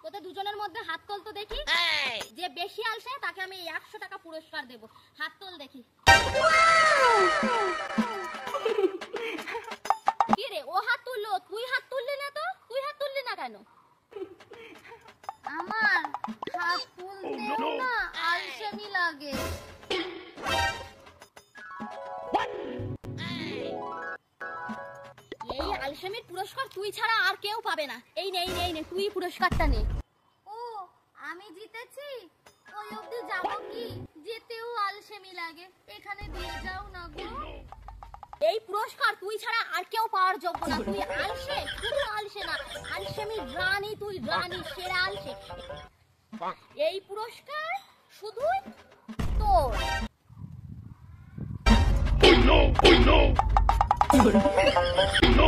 তোদের দুজনের মধ্যে হাত তোল তো দেখি। যে বেশি আলসে তাকে আমি 100 টাকা পুরস্কার দেব। হাত তোল দেখি। কি রে, ও হাত তুললো, তুই হাত তুললি না তো? তুই হাত তুললি না কেন? আমার হাত তুলতেও না আলসেমি লাগে। এই আলসেমির পুরস্কার তুই ছাড়া আর কেউ পাবে না। এই নে, তুই পুরস্কারটা নে। ও, আমি জিতেছি? ওই অবধি যাব কি? যেতেও আলসেমি লাগে। এখানে দিয়ে যাও না গো। এই পুরস্কার তুই ছাড়া আর কেউ পাওয়ার যোগ্য না। তুই আলসে, শুধু আলসে না, আলসেমির রানী, তুই রানী, সেরা আলসে। এই পুরস্কার শুধুই তোর। No!